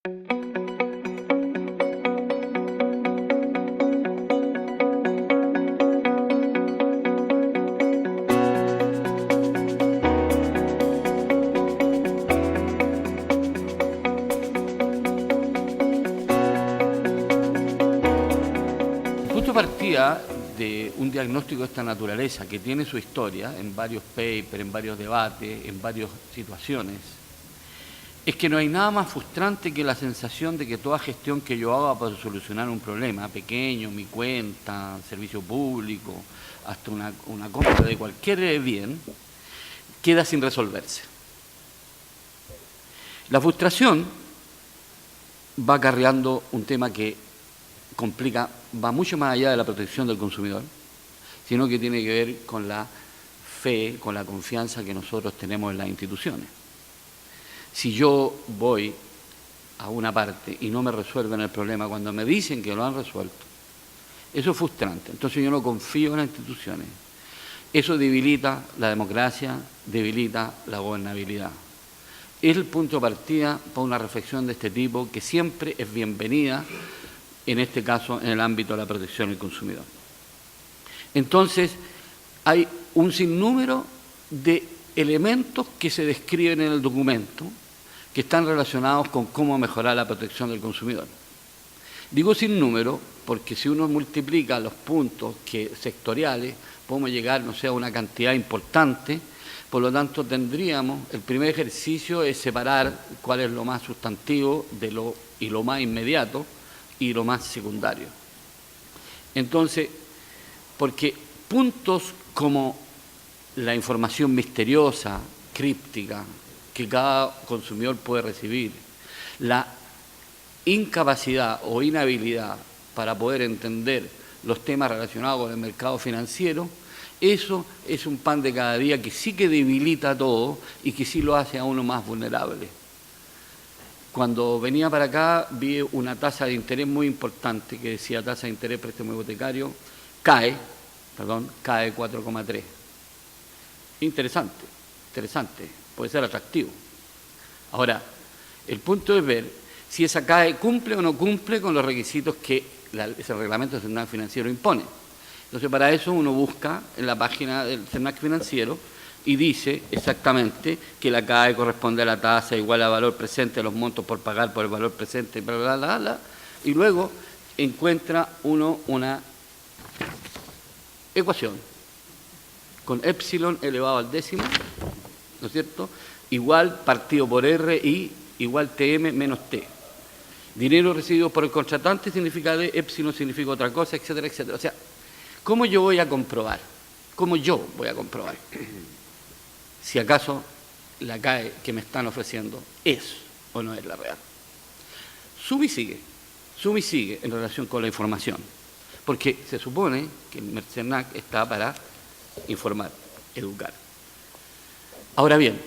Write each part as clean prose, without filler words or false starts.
Punto de partida de un diagnóstico de esta naturaleza, que tiene su historia en varios papers, en varios debates, en varias situaciones, es que no hay nada más frustrante que la sensación de que toda gestión que yo haga para solucionar un problema pequeño, mi cuenta, servicio público, hasta una compra de cualquier bien, queda sin resolverse. La frustración va acarreando un tema que complica, va mucho más allá de la protección del consumidor, sino que tiene que ver con la fe, con la confianza que nosotros tenemos en las instituciones. Si yo voy a una parte y no me resuelven el problema cuando me dicen que lo han resuelto, eso es frustrante. Entonces yo no confío en las instituciones. Eso debilita la democracia, debilita la gobernabilidad. Es el punto de partida para una reflexión de este tipo que siempre es bienvenida, en este caso en el ámbito de la protección del consumidor. Entonces, hay un sinnúmero de elementos que se describen en el documento que están relacionados con cómo mejorar la protección del consumidor. Digo sinnúmero porque si uno multiplica los puntos sectoriales, podemos llegar, no sé, a una cantidad importante. Por lo tanto, el primer ejercicio es separar cuál es lo más sustantivo y lo más inmediato y lo más secundario. Entonces, porque puntos como la información misteriosa, críptica, que cada consumidor puede recibir, la incapacidad o inhabilidad para poder entender los temas relacionados con el mercado financiero, eso es un pan de cada día que sí que debilita todo y que sí lo hace a uno más vulnerable. Cuando venía para acá vi una tasa de interés muy importante que decía tasa de interés préstamo hipotecario, cae 4,3. Interesante, puede ser atractivo. Ahora, el punto es ver si esa CAE cumple o no cumple con los requisitos que ese reglamento del CERNAC financiero impone. Entonces, para eso uno busca en la página del CERNAC financiero y dice exactamente que la CAE corresponde a la tasa igual al valor presente de los montos por pagar por el valor presente, bla, bla, bla, bla, y luego encuentra uno una ecuación con epsilon elevado al décimo, ¿no es cierto?, igual partido por R y igual TM menos T. Dinero recibido por el contratante significa D, epsilon significa otra cosa, etcétera, etcétera. O sea, ¿cómo yo voy a comprobar? Si acaso la CAE que me están ofreciendo es o no es la real. Suma y sigue en relación con la información, porque se supone que el CERNAC está para informar, educar. Ahora bien,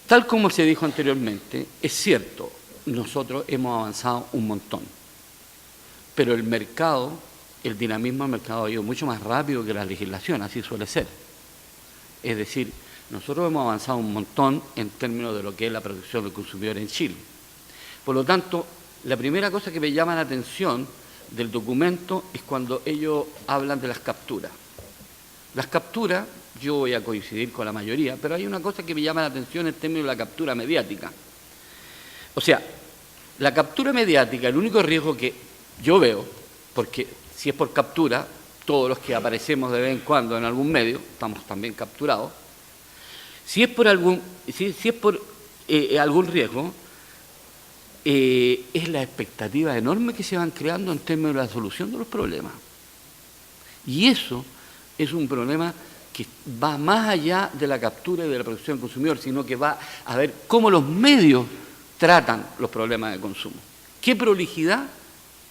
tal como se dijo anteriormente, es cierto, nosotros hemos avanzado un montón, pero el dinamismo del mercado ha ido mucho más rápido que la legislación, así suele ser. Es decir, nosotros hemos avanzado un montón en términos de lo que es la protección del consumidor en Chile. Por lo tanto, la primera cosa que me llama la atención del documento es cuando ellos hablan de las capturas. Las capturas, yo voy a coincidir con la mayoría, pero hay una cosa que me llama la atención en términos de la captura mediática. O sea, la captura mediática, el único riesgo que yo veo, porque si es por captura, todos los que aparecemos de vez en cuando en algún medio, estamos también capturados. Si es por algún riesgo, es la expectativa enorme que se van creando en términos de la solución de los problemas. Y eso es un problema que va más allá de la captura y de la protección del consumidor, sino que va a ver cómo los medios tratan los problemas de consumo.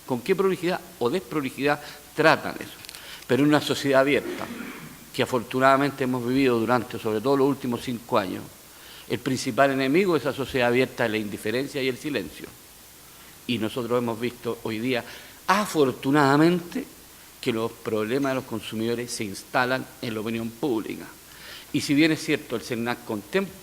¿Con qué prolijidad o desprolijidad tratan eso? Pero en una sociedad abierta, que afortunadamente hemos vivido durante, sobre todo los últimos 5 años, el principal enemigo de esa sociedad abierta es la indiferencia y el silencio. Y nosotros hemos visto hoy día, afortunadamente, que los problemas de los consumidores se instalan en la opinión pública. Y si bien es cierto, el CERNAC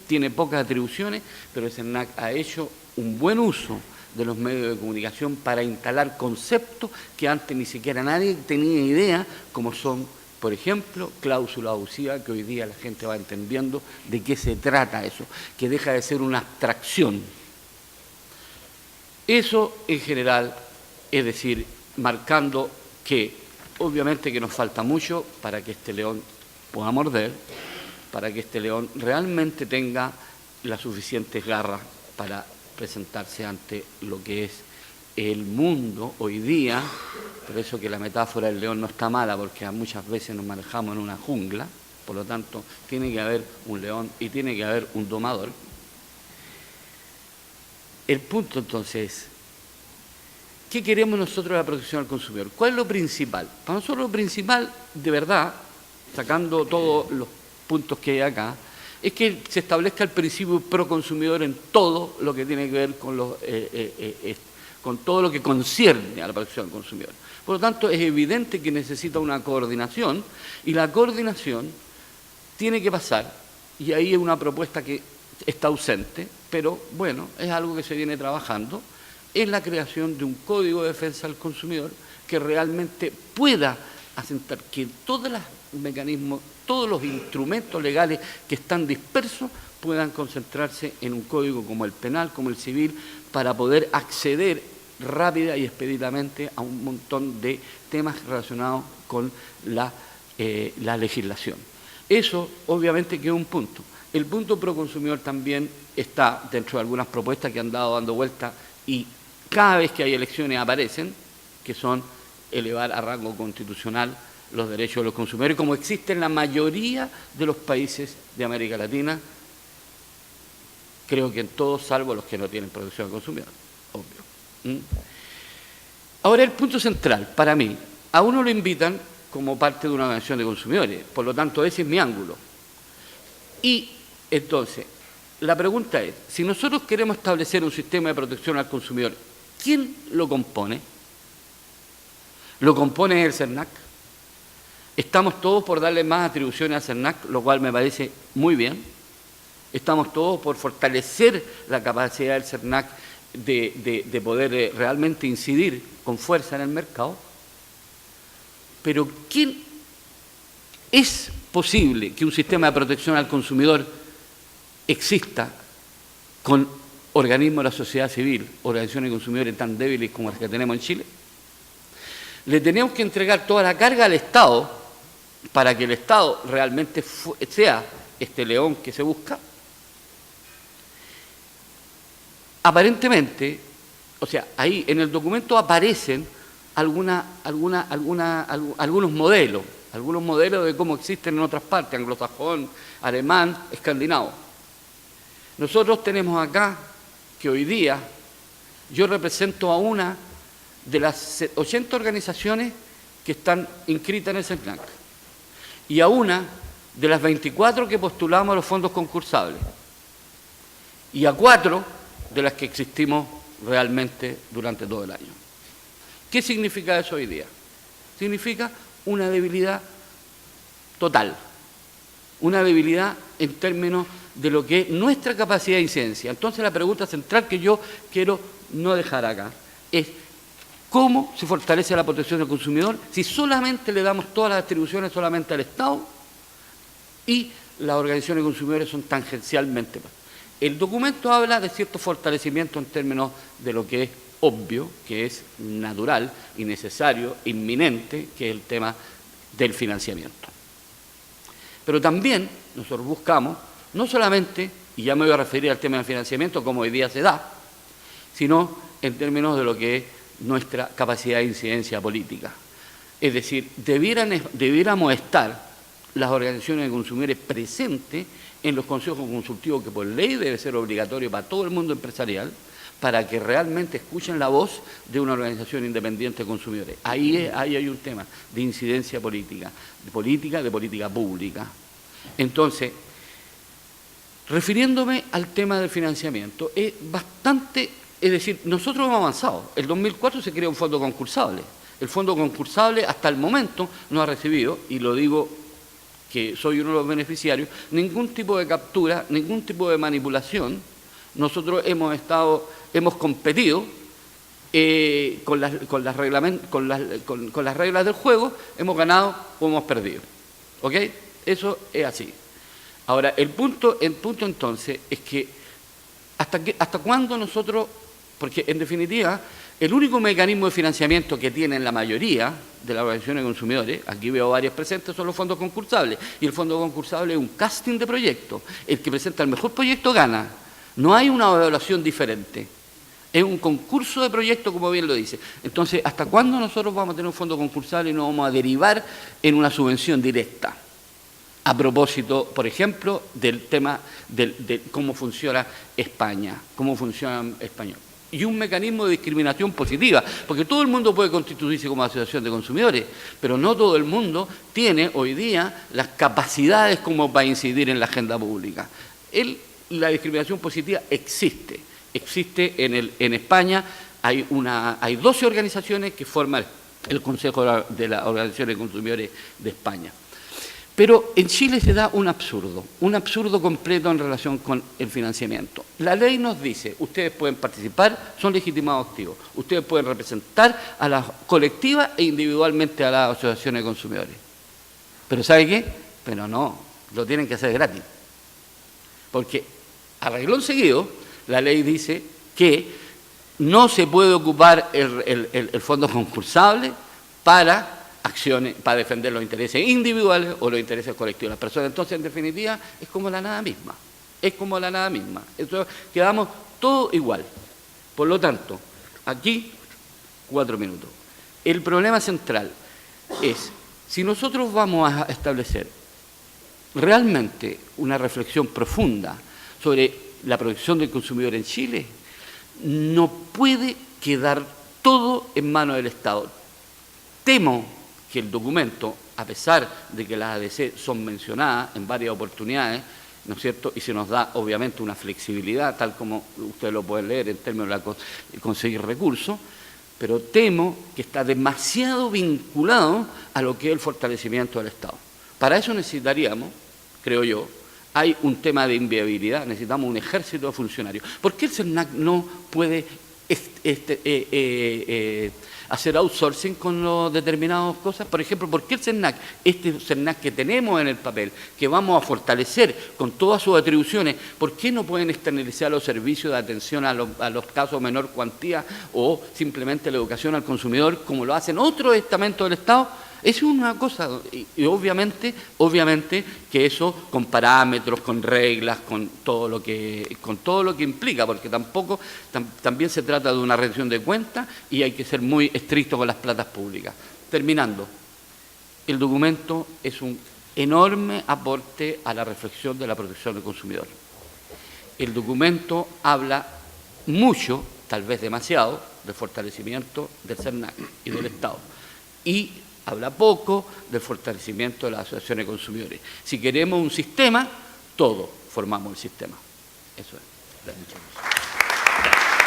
tiene pocas atribuciones, pero el CERNAC ha hecho un buen uso de los medios de comunicación para instalar conceptos que antes ni siquiera nadie tenía idea, como son, por ejemplo, cláusula abusiva, que hoy día la gente va entendiendo de qué se trata eso, que deja de ser una abstracción. Eso en general, es decir, marcando que obviamente que nos falta mucho para que este león pueda morder, para que este león realmente tenga las suficientes garras para presentarse ante lo que es el mundo hoy día. Por eso que la metáfora del león no está mala, porque muchas veces nos manejamos en una jungla, por lo tanto tiene que haber un león y tiene que haber un domador. El punto entonces es, ¿qué queremos nosotros de la protección al consumidor? ¿Cuál es lo principal? Para nosotros lo principal, de verdad, sacando todos los puntos que hay acá, es que se establezca el principio pro consumidor en todo lo que tiene que ver con todo lo que concierne a la protección del consumidor. Por lo tanto, es evidente que necesita una coordinación, y la coordinación tiene que pasar, y ahí es una propuesta que está ausente, pero bueno, es algo que se viene trabajando, es la creación de un código de defensa del consumidor que realmente pueda asentar que todos los mecanismos, todos los instrumentos legales que están dispersos puedan concentrarse en un código como el penal, como el civil, para poder acceder rápida y expeditamente a un montón de temas relacionados con la legislación. Eso obviamente que es un punto. El punto pro consumidor también está dentro de algunas propuestas que han dado dando vuelta y cada vez que hay elecciones aparecen, que son elevar a rango constitucional los derechos de los consumidores, como existe en la mayoría de los países de América Latina, creo que en todos, salvo los que no tienen protección al consumidor, obvio. Ahora, el punto central, para mí, a uno lo invitan como parte de una organización de consumidores, por lo tanto, ese es mi ángulo. Y entonces, la pregunta es, si nosotros queremos establecer un sistema de protección al consumidor, ¿quién lo compone? ¿Lo compone el CERNAC? Estamos todos por darle más atribuciones al CERNAC, lo cual me parece muy bien. Estamos todos por fortalecer la capacidad del CERNAC de poder realmente incidir con fuerza en el mercado. Pero ¿quién es posible que un sistema de protección al consumidor exista con organismos de la sociedad civil, organizaciones de consumidores tan débiles como las que tenemos en Chile? Le tenemos que entregar toda la carga al Estado para que el Estado realmente sea este león que se busca. Aparentemente, o sea, ahí en el documento aparecen algunos modelos de cómo existen en otras partes, anglosajón, alemán, escandinavo. Nosotros tenemos acá que hoy día yo represento a una de las 80 organizaciones que están inscritas en el CERNAC y a una de las 24 que postulamos a los fondos concursables y a 4 de las que existimos realmente durante todo el año. ¿Qué significa eso hoy día? Significa una debilidad total, una debilidad en términos de lo que es nuestra capacidad de incidencia. Entonces la pregunta central que yo quiero no dejar acá es ¿cómo se fortalece la protección del consumidor si solamente le damos todas las atribuciones solamente al Estado y las organizaciones de consumidores son tangencialmente? El documento habla de cierto fortalecimiento en términos de lo que es obvio, que es natural y necesario, inminente, que es el tema del financiamiento. Pero también nosotros buscamos, no solamente, y ya me voy a referir al tema del financiamiento como hoy día se da, sino en términos de lo que es nuestra capacidad de incidencia política. Es decir, debiéramos estar las organizaciones de consumidores presentes en los consejos consultivos que por ley debe ser obligatorio para todo el mundo empresarial, para que realmente escuchen la voz de una organización independiente de consumidores. Ahí hay un tema de incidencia política, de política pública. Entonces, refiriéndome al tema del financiamiento, es decir, nosotros hemos avanzado. El 2004 se creó un fondo concursable. El fondo concursable hasta el momento no ha recibido, y lo digo que soy uno de los beneficiarios, ningún tipo de captura, ningún tipo de manipulación. Nosotros hemos competido con las reglas del juego, hemos ganado o hemos perdido. ¿Ok? Eso es así. Ahora, el punto entonces es que ¿hasta cuándo nosotros? Porque en definitiva, el único mecanismo de financiamiento que tienen la mayoría de las organizaciones de consumidores, aquí veo varias presentes, son los fondos concursables. Y el fondo concursable es un casting de proyectos. El que presenta el mejor proyecto gana. No hay una evaluación diferente. Es un concurso de proyectos, como bien lo dice. Entonces, ¿hasta cuándo nosotros vamos a tener un fondo concursable y nos vamos a derivar en una subvención directa? A propósito, por ejemplo, del tema de cómo funciona España, cómo funciona España. Y un mecanismo de discriminación positiva, porque todo el mundo puede constituirse como asociación de consumidores, pero no todo el mundo tiene hoy día las capacidades como para incidir en la agenda pública. La discriminación positiva existe en España, hay 12 organizaciones que forman el Consejo de las Organizaciones de Consumidores de España. Pero en Chile se da un absurdo completo en relación con el financiamiento. La ley nos dice, ustedes pueden participar, son legitimados activos, ustedes pueden representar a las colectivas e individualmente a las asociaciones de consumidores. ¿Pero sabe qué? Pero no, lo tienen que hacer gratis. Porque a renglón seguido, la ley dice que no se puede ocupar el fondo concursable para acciones, para defender los intereses individuales o los intereses colectivos de las personas. Entonces, en definitiva, es como la nada misma. Es como la nada misma. Entonces, quedamos todos igual. Por lo tanto, aquí, 4 minutos. El problema central es, si nosotros vamos a establecer realmente una reflexión profunda sobre la protección del consumidor en Chile, no puede quedar todo en manos del Estado. Temo que el documento, a pesar de que las ADC son mencionadas en varias oportunidades, ¿no es cierto?, y se nos da obviamente una flexibilidad, tal como ustedes lo pueden leer en términos de conseguir recursos, pero temo que está demasiado vinculado a lo que es el fortalecimiento del Estado. Para eso necesitaríamos, creo yo, hay un tema de inviabilidad, necesitamos un ejército de funcionarios. ¿Por qué el CERNAC no puede hacer outsourcing con las determinadas cosas? Por ejemplo, ¿por qué el CERNAC, este CERNAC que tenemos en el papel, que vamos a fortalecer con todas sus atribuciones, ¿por qué no pueden externalizar los servicios de atención a los casos de menor cuantía o simplemente la educación al consumidor, como lo hacen otros estamentos del Estado? Es una cosa, y obviamente que eso con parámetros, con reglas, con todo lo que implica, porque también se trata de una rendición de cuentas y hay que ser muy estricto con las platas públicas. Terminando, el documento es un enorme aporte a la reflexión de la protección del consumidor. El documento habla mucho, tal vez demasiado, del fortalecimiento del CERNAC y del Estado. Y habla poco del fortalecimiento de las asociaciones de consumidores. Si queremos un sistema, todos formamos el sistema. Eso es. Muchas gracias.